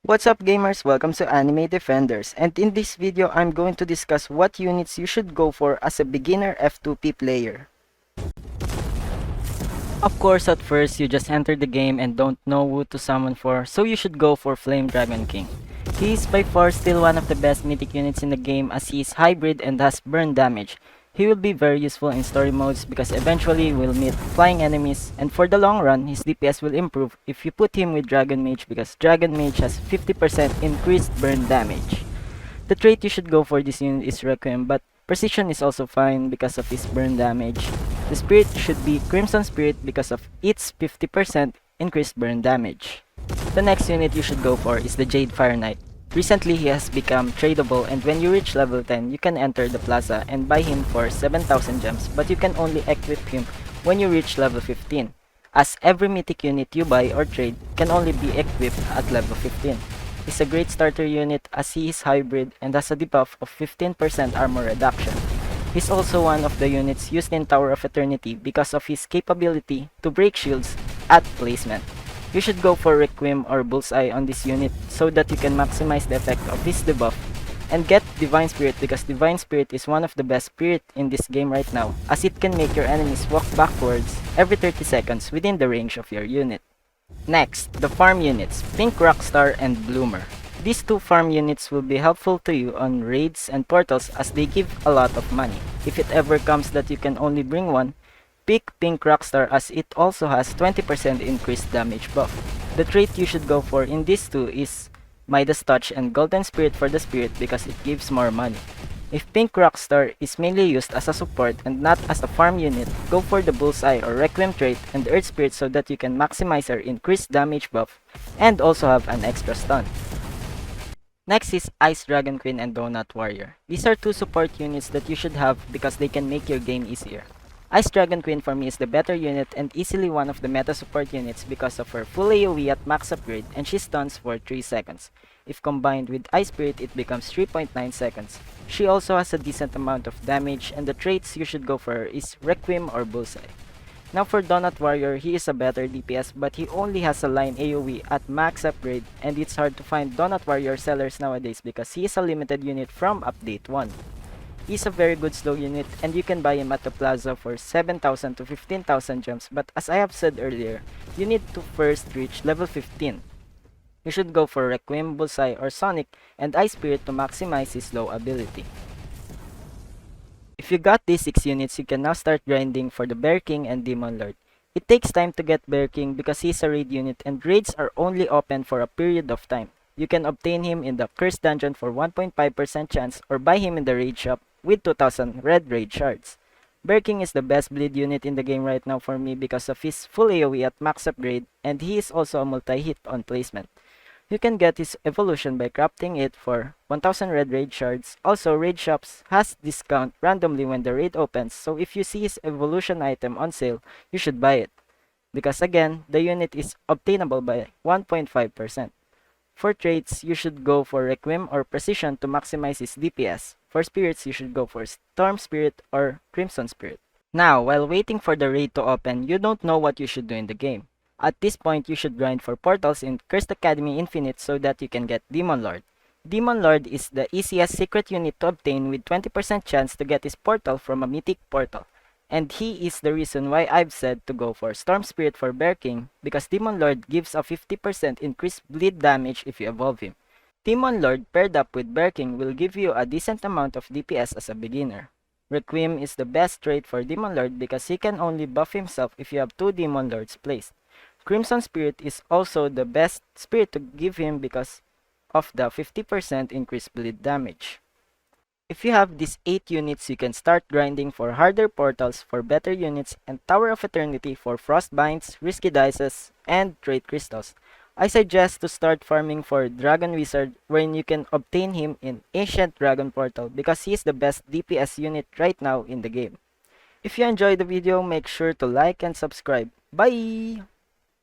What's up gamers, welcome to Anime Defenders, and in this video I'm going to discuss what units you should go for as a beginner F2P player. Of course, at first you just enter the game and don't know who to summon for, so you should go for Flame Dragon King. He is by far still one of the best mythic units in the game as he is hybrid and has burn damage. He will be very useful in story modes because eventually you will meet flying enemies, and for the long run his DPS will improve if you put him with Dragon Mage because Dragon Mage has 50% increased burn damage. The trait you should go for this unit is Requiem, but Precision is also fine because of his burn damage. The spirit should be Crimson Spirit because of its 50% increased burn damage. The next unit you should go for is the Jade Fire Knight. Recently he has become tradable, and when you reach level 10 you can enter the plaza and buy him for 7,000 gems, but you can only equip him when you reach level 15, as every mythic unit you buy or trade can only be equipped at level 15. He's a great starter unit as he is hybrid and has a debuff of 15% armor reduction. He's also one of the units used in Tower of Eternity because of his capability to break shields at placement. You should go for Requiem or Bullseye on this unit so that you can maximize the effect of his debuff, and get Divine Spirit because Divine Spirit is one of the best spirit in this game right now as it can make your enemies walk backwards every 30 seconds within the range of your unit. Next, the farm units, Pink Rockstar and Bloomer. These two farm units will be helpful to you on raids and portals as they give a lot of money. If it ever comes that you can only bring one, pick Pink Rockstar as it also has 20% increased damage buff. The trait you should go for in these two is Midas Touch and Golden Spirit for the spirit because it gives more money. If Pink Rockstar is mainly used as a support and not as a farm unit, go for the Bullseye or Requiem trait and Earth Spirit so that you can maximize her increased damage buff and also have an extra stun. Next is Ice Dragon Queen and Donut Warrior. These are two support units that you should have because they can make your game easier. Ice Dragon Queen for me is the better unit and easily one of the meta support units because of her full AoE at max upgrade and she stuns for 3 seconds. If combined with Ice Spirit, it becomes 3.9 seconds. She also has a decent amount of damage, and the traits you should go for is Requiem or Bullseye. Now for Donut Warrior, he is a better DPS but he only has a line AoE at max upgrade, and it's hard to find Donut Warrior sellers nowadays because he is a limited unit from update 1. He's a very good slow unit and you can buy him at the plaza for 7,000 to 15,000 gems, but as I have said earlier, you need to first reach level 15. You should go for Requiem, Bullseye, or Sonic and Ice Spirit to maximize his slow ability. If you got these 6 units, you can now start grinding for the Bear King and Demon Lord. It takes time to get Bear King because he's a raid unit and raids are only open for a period of time. You can obtain him in the Cursed Dungeon for 1.5% chance or buy him in the raid shop with 2000 red raid shards. Bear King is the best bleed unit in the game right now for me because of his full AoE at max upgrade, and he is also a multi-hit on placement. You can get his evolution by crafting it for 1000 red raid shards. Also, raid shops has discount randomly when the raid opens, so if you see his evolution item on sale, you should buy it. Because again, the unit is obtainable by 1.5%. For traits, you should go for Requiem or Precision to maximize his DPS. For spirits, you should go for Storm Spirit or Crimson Spirit. Now, while waiting for the raid to open, you don't know what you should do in the game. At this point, you should grind for portals in Cursed Academy Infinite so that you can get Demon Lord. Demon Lord is the easiest secret unit to obtain with 20% chance to get his portal from a mythic portal. And he is the reason why I've said to go for Storm Spirit for Bear King because Demon Lord gives a 50% increased bleed damage if you evolve him. Demon Lord paired up with Bear King will give you a decent amount of DPS as a beginner. Requiem is the best trait for Demon Lord because he can only buff himself if you have 2 Demon Lords placed. Crimson Spirit is also the best spirit to give him because of the 50% increased bleed damage. If you have these 8 units, you can start grinding for harder portals for better units and Tower of Eternity for Frostbinds, Risky Dices, and Trait Crystals. I suggest to start farming for Dragon Wizard wherein you can obtain him in Ancient Dragon Portal because he is the best DPS unit right now in the game. If you enjoyed the video, make sure to like and subscribe. Bye!